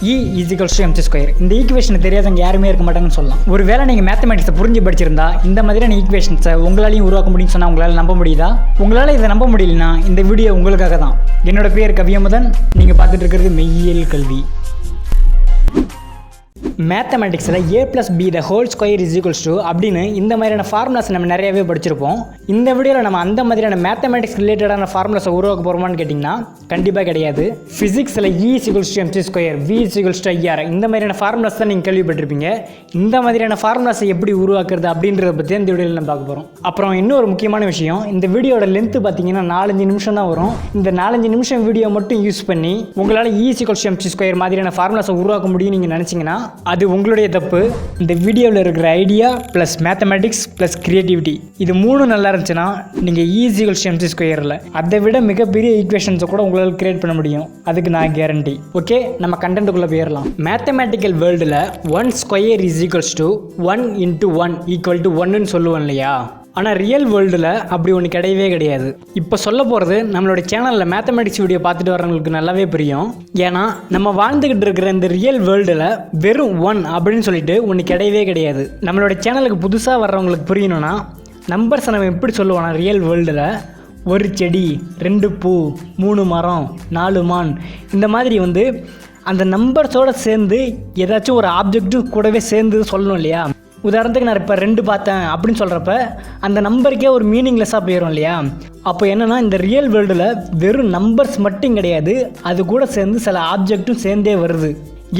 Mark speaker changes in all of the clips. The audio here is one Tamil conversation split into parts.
Speaker 1: E is equals to mc square. இந்த ஈக்குவேஷன் தெரியாதவங்க யாருமே இருக்க மாட்டாங்கன்னு சொல்லலாம். ஒருவேளை நீங்கள் மேத்தமெட்டிக்ஸை புரிஞ்சு படிச்சிருந்தா இந்த மாதிரியான ஈக்குவேஷன்ஸை உங்களாலையும் உருவாக்க முடியும்னு சொன்னால் உங்களால் நம்ப முடியுதா? உங்களால் இதை நம்ப முடியலனா இந்த வீடியோ உங்களுக்காக தான். என்னோட பேர் கவியமுதன். நீங்கள் பார்த்துட்டு இருக்கிறது மெய்யியல் கல்வி. மேத்தமெட்டிக்ஸில் a+b² அப்படின்னு இந்த மாதிரியான ஃபார்முலாஸ் நம்ம நிறையவே படிச்சிருப்போம். இந்த வீடியோவில் நம்ம அந்த மாதிரியான மேத்தமெட்டிக்ஸ் ரிலேட்டடான ஃபார்முலாஸை உருவாக்க போகிறோமான்னு கேட்டிங்கன்னா கண்டிப்பாக கிடையாது. ஃபிசிக்ஸில் E = mc², V = IR இந்த மாதிரியான ஃபார்முலாஸ் தான் நீங்கள் கேள்விப்பட்டிருப்பீங்க. இந்த மாதிரியான ஃபார்முலாஸை எப்படி உருவாக்குறது அப்படின்றத பற்றி இந்த வீடியோவில் நம்ம பார்க்க போகிறோம். அப்புறம் இன்னொரு முக்கியமான விஷயம், இந்த வீடியோட லென்த்து பார்த்தீங்கன்னா 4-5 நிமிஷம் தான் வரும். இந்த 4-5 நிமிஷம் வீடியோ மட்டும் யூஸ் பண்ணி உங்களால் E = mc² மாதிரியான ஃபார்முலாஸை உருவாக்க முடியும்னு நீங்கள் நினச்சிங்கன்னா அது உங்களுடைய தப்பு. இந்த வீடியோவில் இருக்கிற idea plus mathematics plus creativity இது மூணும் நல்லா இருந்துச்சுன்னா நீங்கள் E = mc² அதை விட மிகப்பெரிய ஈக்குவேஷன்ஸை கூட உங்களால் கிரியேட் பண்ண முடியும். அதுக்கு நான் கேரண்டி. ஓகே, நம்ம கண்டென்ட்டுக்குள்ளே போயிடலாம். மேத்தமெட்டிக்கல் வேர்ல்டில் 1² = 1 × 1 = 1ன்னு சொல்லுவோம் இல்லையா? ஆனால் ரியல் வேர்ல்டில் அப்படி ஒன்று கிடையவே கிடையாது. இப்போ சொல்ல போகிறது நம்மளோட சேனலில் மேத்தமெட்டிக்ஸ் வீடியோ பார்த்துட்டு வரவங்களுக்கு நல்லாவே புரியும். ஏன்னா நம்ம வாழ்ந்துக்கிட்டு இருக்கிற இந்த ரியல் வேர்ல்டில் வெறும் 1 அப்படின்னு சொல்லிட்டு ஒன்று கிடையவே கிடையாது. நம்மளோட சேனலுக்கு புதுசாக வர்றவங்களுக்கு புரியணும்னா நம்பர்ஸை நம்ம எப்படி சொல்லுவோம்னா ரியல் வேர்ல்டில் 1 செடி, 2 பூ, 3 மரம், 4 மான் இந்த மாதிரி அந்த நம்பர்ஸோடு சேர்ந்து ஏதாச்சும் ஒரு ஆப்ஜெக்ட்டும் கூடவே சேர்ந்து சொல்லணும் இல்லையா? உதாரணத்துக்கு நான் இப்போ 2 பார்த்தேன் அப்படின்னு சொல்கிறப்ப அந்த நம்பருக்கே ஒரு மீனிங்லெஸ்ஸாக போயிடும் இல்லையா? அப்போ என்னென்னா இந்த ரியல் வேர்ல்டில் வெறும் நம்பர்ஸ் மட்டும் கிடையாது, அது கூட சேர்ந்து சில ஆப்ஜெக்ட்டும் சேர்ந்தே வருது.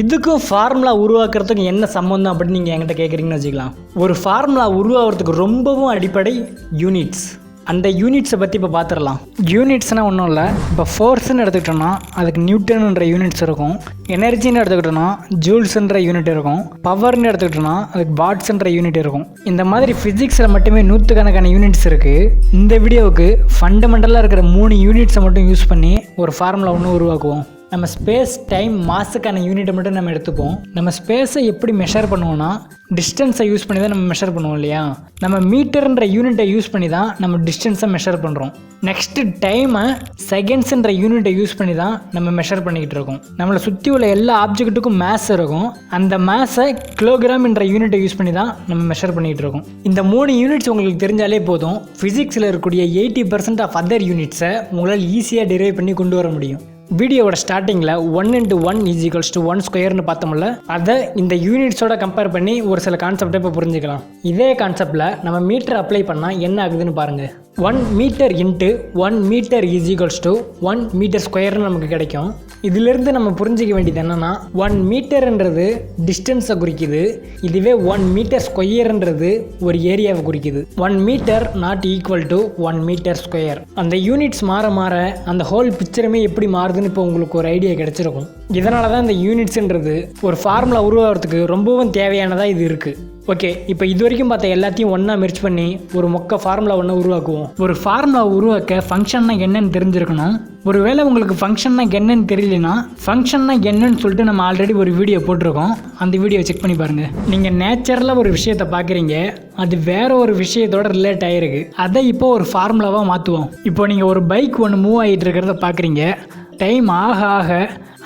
Speaker 1: இதுக்கும் ஃபார்முலா உருவாக்குறதுக்கு என்ன சம்மந்தம் அப்படின்னு நீங்கள் என்கிட்ட கேட்குறீங்கன்னு வச்சுக்கலாம். ஒரு ஃபார்முலா உருவாகிறதுக்கு ரொம்பவும் அடிப்படை யூனிட்ஸ். அந்த யூனிட்ஸை பற்றி இப்போ பார்த்துடலாம். யூனிட்ஸ்னால் ஒன்றும் இல்லை. இப்போ ஃபோர்ஸ்ன்னு எடுத்துக்கிட்டோன்னா அதுக்கு நியூட்டன்ன்ற யூனிட்ஸ் இருக்கும். எனர்ஜின்னு எடுத்துக்கிட்டோன்னா ஜூல்ஸ்ன்ற யூனிட் இருக்கும். பவர்னு எடுத்துக்கிட்டோன்னா அதுக்கு வாட்ஸ்ன்ற யூனிட் இருக்கும். இந்த மாதிரி ஃபிசிக்ஸில் மட்டுமே 100கணக்கான யூனிட்ஸ் இருக்குது. இந்த வீடியோவுக்கு ஃபண்டமெண்டலாக இருக்கிற 3 யூனிட்ஸை மட்டும் யூஸ் பண்ணி ஒரு ஃபார்முலா ஒன்று உருவாக்குவோம். நம்ம ஸ்பேஸ் டைம் மாஸுக்கான யூனிட்டை மட்டும் நம்ம எடுத்துப்போம். நம்ம ஸ்பேஸை எப்படி மெஷர் பண்ணுவோம்னா டிஸ்டன்ஸை யூஸ் பண்ணி தான் நம்ம மெஷர் பண்ணுவோம் இல்லையா? நம்ம மீட்டர்ன்ற யூனிட்டை யூஸ் பண்ணி தான் நம்ம டிஸ்டன்ஸை மெஷர் பண்ணுறோம். நெக்ஸ்ட்டு டைமை செகண்ட்ஸுன்ற யூனிட்டை யூஸ் பண்ணி தான் நம்ம மெஷர் பண்ணிக்கிட்டு இருக்கோம். நம்மளை சுற்றி உள்ள எல்லா ஆப்ஜெக்ட்டுக்கும் மேத்ஸ் இருக்கும். அந்த மேத்ஸை கிலோகிராம்ன்ற யூனிட்டை யூஸ் பண்ணி தான் நம்ம மெஷர் பண்ணிகிட்டு இருக்கோம். இந்த 3 யூனிட்ஸ் உங்களுக்கு தெரிஞ்சாலே போதும், ஃபிசிக்ஸில் இருக்கக்கூடிய 80% ஆஃப் அதர் யூனிட்ஸை உங்களால் ஈஸியாக டிரைவ் பண்ணி கொண்டு வர முடியும். வீடியோவோட ஸ்டார்டிங்கில் 1 × 1 = 1² பார்த்தோம்ல, அதை இந்த யூனிட்ஸோட கம்பேர் பண்ணி ஒரு சில கான்செப்டை இப்போ புரிஞ்சுக்கலாம். இதே கான்செப்டில் நம்ம மீட்டர் அப்ளை பண்ணால் என்ன ஆகுதுன்னு பாருங்கள். 1 மீட்டர் × 1 மீட்டர் = 1 மீட்டர்² நமக்கு கிடைக்கும். இதிலிருந்து நம்ம புரிஞ்சிக்க வேண்டியது என்னென்னா 1 மீட்டர்ன்றது டிஸ்டன்ஸை குறிக்குது. இதுவே 1 மீட்டர்² ஒரு ஏரியாவை குறிக்குது. 1 மீட்டர் நாட் ஈக்குவல் டு 1 மீட்டர்². அந்த யூனிட்ஸ் மாற மாற அந்த ஹோல் பிக்சருமே எப்படி மாறுதுன்னு இப்போ உங்களுக்கு ஒரு ஐடியா கிடைச்சிருக்கும். இதனால தான் இந்த யூனிட்ஸுன்றது ஒரு ஃபார்முலா உருவாகிறதுக்கு ரொம்பவும் தேவையானதாக இது இருக்குது. ஓகே, இப்போ இது வரைக்கும் பார்த்த எல்லாத்தையும் ஒன்றா மெர்ஜ் பண்ணி ஒரு மொக்க ஃபார்முலா ஒன்று உருவாக்குவோம். ஒரு ஃபார்முலா உருவாக்க ஃபங்க்ஷன்னா என்னன்னு தெரிஞ்சிருக்கணும். ஒருவேளை உங்களுக்கு ஃபங்க்ஷன்னா என்னன்னு தெரியலனா ஃபங்க்ஷன்னா என்னன்னு சொல்லிட்டு நம்ம ஆல்ரெடி ஒரு வீடியோ போட்டிருக்கோம். அந்த வீடியோ செக் பண்ணி பாருங்கள். நீங்கள் நேச்சுரலாக ஒரு விஷயத்தை பார்க்குறீங்க, அது வேற ஒரு விஷயத்தோட ரிலேட் ஆகிருக்கு. அதை இப்போ ஒரு ஃபார்முலாவாக மாற்றுவோம். இப்போ நீங்கள் ஒரு பைக் ஒன்று மூவ் ஆகிட்டு இருக்கிறத பார்க்குறீங்க. டைம் ஆக ஆக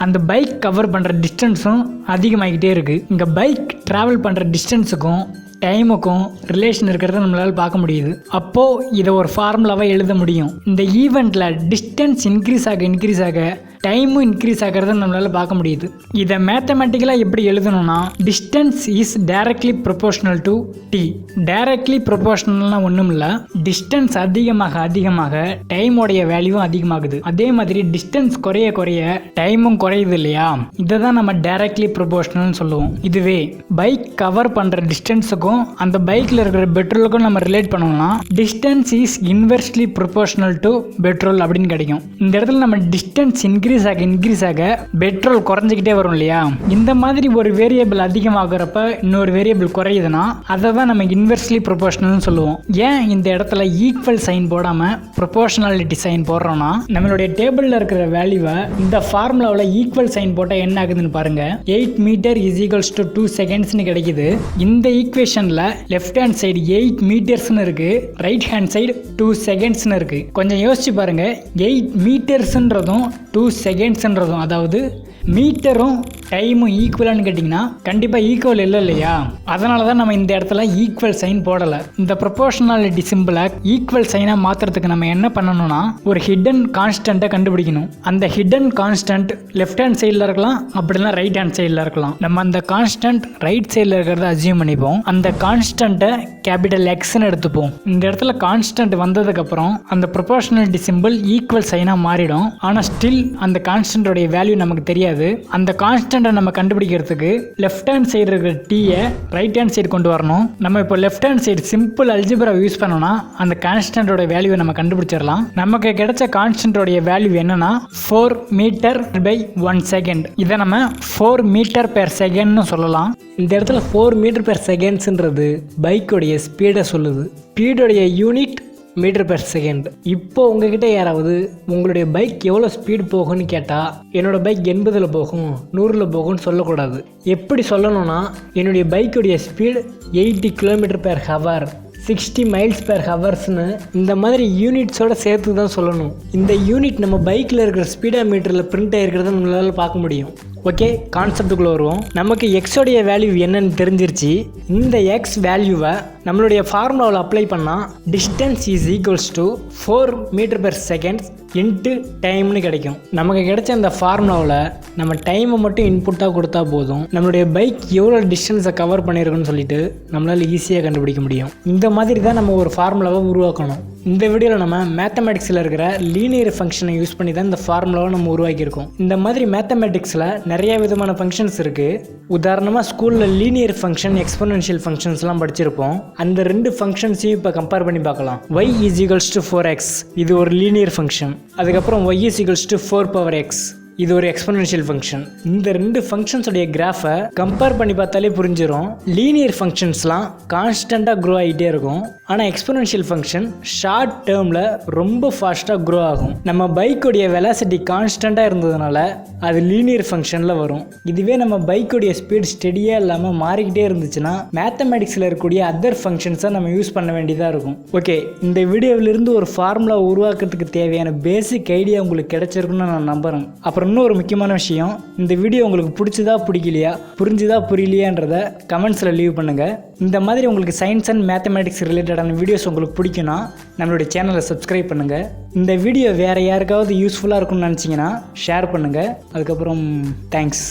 Speaker 1: அந்த பைக் கவர் பண்ணுற டிஸ்டன்ஸும் அதிகமாகிக்கிட்டே இருக்குது. இங்கே பைக் ட்ராவல் பண்ணுற டிஸ்டன்ஸுக்கும் டைமுக்கும் ரிலேஷன் இருக்கிறத நம்மளால் பார்க்க முடியுது. அப்போது இதை ஒரு ஃபார்முலாவை எழுத முடியும். இந்த ஈவெண்ட்டில் டிஸ்டன்ஸ் இன்க்ரீஸ் ஆக டைமும் இன்க்ரீஸ் ஆகிறத நம்மளால் பார்க்க முடியுது. இதை மேத்தமெட்டிக்கலாக எப்படி எழுதணும்னா distance is directly proportional to T. Directly ப்ரொபோர்ஷனல்னால் ஒன்றும் இல்லை, டிஸ்டன்ஸ் அதிகமாக டைமோடைய வேல்யூவும் அதிகமாகுது. அதே மாதிரி டிஸ்டன்ஸ் குறைய டைமும் குறையுது இல்லையா? இதை தான் நம்ம டைரக்ட்லி ப்ரொபோர்ஷனல்னு சொல்லுவோம். இதுவே பைக் கவர் பண்ணுற டிஸ்டன்ஸுக்கும் அந்த பைக்கில் இருக்கிற பெட்ரோலுக்கும் நம்ம ரிலேட் பண்ணோம்னா distance is inversely proportional to petrol அப்படின்னு கிடைக்கும். இந்த இடத்துல நம்ம டிஸ்டன்ஸ் இன்க்ரீஸ் ஆக பெட்ரோல் குறைஞ்சிக்கிட்டே வரும் இல்லையா? இந்த மாதிரி ஒரு வேரியபிள் அதிகமாகிறப்ப இன்னொரு வேரியபிள் குறையுதுன்னா அதை தான் நம்ம இன்வெர்ஸ்லி ப்ரொபோர்ஷனல்னு சொல்லுவோம். ஏன் இந்த இடத்துல ஈக்குவல் சைன் போடாமல் ப்ரொபோர்ஷனாலிட்டி சைன் போடுறோம்னா நம்மளுடைய டேபிளில் இருக்கிற வேல்யூவை இந்த ஃபார்முலாவில் ஈக்குவல் சைன் போட்டால் என்ன ஆகுதுன்னு பாருங்க. 8 மீட்டர் = 2 செகண்ட்ஸ்னு கிடைக்குது. இந்த ஈக்குவேஷனில் லெஃப்ட் ஹேண்ட் சைடு 8 மீட்டர்ஸ்னு இருக்கு, ரைட் ஹேண்ட் சைடு 2 செகண்ட்ஸ்னு இருக்கு. கொஞ்சம் யோசிச்சு பாருங்க, 8 மீட்டர்ஸ்ன்றதும் 2 செகண்ட்ஸ்ன்றதும், அதாவது மீட்டரும் டைமும் ஈக்குவலானு கேட்டிங்கன்னா கண்டிப்பாக ஈக்குவல் இல்லையா? அதனால தான் நம்ம இந்த இடத்துல ஈக்குவல் சைன் போடலை. இந்த ப்ரொபோர்ஷனாலிட்டி சிம்பிளை ஈக்குவல் சைனாக மாற்றுறதுக்கு நம்ம என்ன பண்ணணும்னா ஒரு ஹிடன் கான்ஸ்டண்ட்டை கண்டுபிடிக்கணும். அந்த ஹிடன் கான்ஸ்டன்ட் லெஃப்ட் ஹேண்ட் சைடில் இருக்கலாம், அப்படின்னா ரைட் ஹேண்ட் சைடில் இருக்கலாம். நம்ம அந்த கான்ஸ்டன்ட் ரைட் சைடில் இருக்கிறத அசியூம் பண்ணிப்போம். அந்த கான்ஸ்டன்ட்டை கேபிட்டல் எக்ஸ்ன்னு எடுத்துப்போம். இந்த இடத்துல கான்ஸ்டன்ட் வந்ததுக்கப்புறம் அந்த ப்ரொபோர்ஷனாலிட்டி சிம்பிள் ஈக்குவல் சைனாக மாறிடும். ஆனால் ஸ்டில் அந்த கான்ஸ்டன்டோடைய வேல்யூ நமக்கு தெரியாது. அந்த கான்ஸ்டன்ட்டை நம்ம கண்டுபிடிக்கிறதுக்கு லெஃப்ட் ஹேண்ட் சைடு இருக்கிற டீயை ரைட் ஹேண்ட் சைடு கொண்டு வரணும். நம்ம இப்போ left hand side simple algebra use பண்ணோம்னா அந்த கான்ஸ்டன்டோட வேல்யூவை நம்ம கண்டுபிடிச்சிடலாம். நமக்கு கிடைச்ச கான்ஸ்டன்டோடைய வேல்யூ என்னன்னா 4 மீட்டர் பை 1 செகண்ட். இதை நம்ம 4 மீட்டர் பெர் செகண்ட்னு சொல்லலாம். இந்த இடத்துல 4 மீட்டர் பெர் செகண்ட்ஸ்ன்றது பைக்கோடைய ஸ்பீடை சொல்லுது. ஸ்பீடோடைய யூனிட் மீட்டர் பெர் செகண்ட். இப்போ உங்ககிட்ட யாராவது உங்களுடைய பைக் எவ்வளோ ஸ்பீடு போகும்னு கேட்டால் என்னோடய பைக் 80ல் போகும் 100ல் போகும்னு சொல்லக்கூடாது. எப்படி சொல்லணும்னா என்னுடைய பைக்குடைய speed 80 kilometre per hour, 60 miles per ஹவர்ஸ்னு இந்த மாதிரி யூனிட்ஸோட சேர்த்து தான் சொல்லணும். இந்த யூனிட் நம்ம பைக்கில் இருக்கிற ஸ்பீடா மீட்டரில் பிரிண்ட் ஆகிருக்கிறத நம்மளால் பார்க்க முடியும். ஓகே, கான்செப்டுக்குள்ளே வருவோம். நமக்கு எக்ஸோடைய வேல்யூ என்னன்னு தெரிஞ்சிருச்சு. இந்த எக்ஸ் வேல்யூவை நம்மளுடைய ஃபார்முலாவில் அப்ளை பண்ணால் distance is equals to 4 metre per seconds into டைம்னு கிடைக்கும். நமக்கு கிடைச்ச அந்த ஃபார்முலாவில் நம்ம டைமை மட்டும் இன்புட்டாக கொடுத்தா போதும், நம்மளுடைய பைக் எவ்வளோ டிஸ்டன்ஸை கவர் பண்ணியிருக்குன்னு சொல்லிட்டு நம்மளால் ஈஸியாக கண்டுபிடிக்க முடியும். இந்த மாதிரி தான் நம்ம ஒரு ஃபார்முலாவை உருவாக்கணும். இந்த வீடியோவில் நம்ம மேத்தமேட்டிக்ஸில் இருக்கிற லீனியர் ஃபங்க்ஷனை யூஸ் பண்ணி தான் இந்த ஃபார்முலாவை நம்ம உருவாக்கியிருக்கோம். இந்த மாதிரி மேத்தமேட்டிக்ஸில் நிறைய விதமான ஃபங்க்ஷன்ஸ் இருக்குது. உதாரணமாக ஸ்கூலில் லீனியர் ஃபங்க்ஷன், எக்ஸ்போனென்ஷியல் ஃபங்க்ஷன்ஸ்லாம் படிச்சிருப்போம். அந்த 2 ஃபங்க்ஷன்ஸையும் இப்போ கம்பேர் பண்ணி பார்க்கலாம். y is equals to 4x, இது ஒரு லீனியர் ஃபங்க்ஷன். அதுக்கப்புறம் y is equals to 4 power x, இது ஒரு எக்ஸ்போனென்ஷியல் ஃபங்க்ஷன். இந்த 2 ஃபங்க்ஷன்ஸோடைய கிராஃபை கம்பேர் பண்ணி பார்த்தாலே புரிஞ்சிடும். லீனியர் ஃபங்க்ஷன்ஸ்லாம் கான்ஸ்டண்ட்டாக க்ரோ ஆகிட்டே இருக்கும். ஆனால் எக்ஸ்போனென்ஷியல் ஃபங்க்ஷன் ஷார்ட் டேர்மில் ரொம்ப ஃபாஸ்ட்டாக க்ரோ ஆகும். நம்ம பைக்கோடைய வெலாசிட்டி கான்ஸ்டண்ட்டாக இருந்ததுனால அது லீனியர் ஃபங்க்ஷனில் வரும். இதுவே நம்ம பைக்கோடைய ஸ்பீட் ஸ்டெடியாக இல்லாமல் மாறிக்கிட்டே இருந்துச்சுன்னா மேத்தமேட்டிக்ஸில் இருக்கக்கூடிய அதர் ஃபங்க்ஷன்ஸை நம்ம யூஸ் பண்ண வேண்டியதாக இருக்கும். ஓகே, இந்த வீடியோவிலிருந்து ஒரு ஃபார்முலா உருவாக்குறதுக்கு தேவையான பேசிக் ஐடியா உங்களுக்கு கிடைச்சிருக்குன்னு நான் நம்புகிறேன். அப்புறம் இன்னொரு முக்கியமான விஷயம், இந்த வீடியோ உங்களுக்கு பிடிச்சதா பிடிக்கலையா, புரிஞ்சுதா புரியலையான்றத கமெண்ட்ஸில் லீவ் பண்ணுங்கள். இந்த மாதிரி உங்களுக்கு சயின்ஸ் அண்ட் மேத்தமேட்டிக்ஸ் ரிலேட்டடான வீடியோஸ் உங்களுக்கு பிடிக்குன்னா நம்மளுடைய சேனலை சப்ஸ்கிரைப் பண்ணுங்கள். இந்த வீடியோ வேறு யாருக்காவது யூஸ்ஃபுல்லாக இருக்கும்னு நினச்சிங்கன்னா ஷேர் பண்ணுங்கள். அதுக்கப்புறம் தேங்க்ஸ்.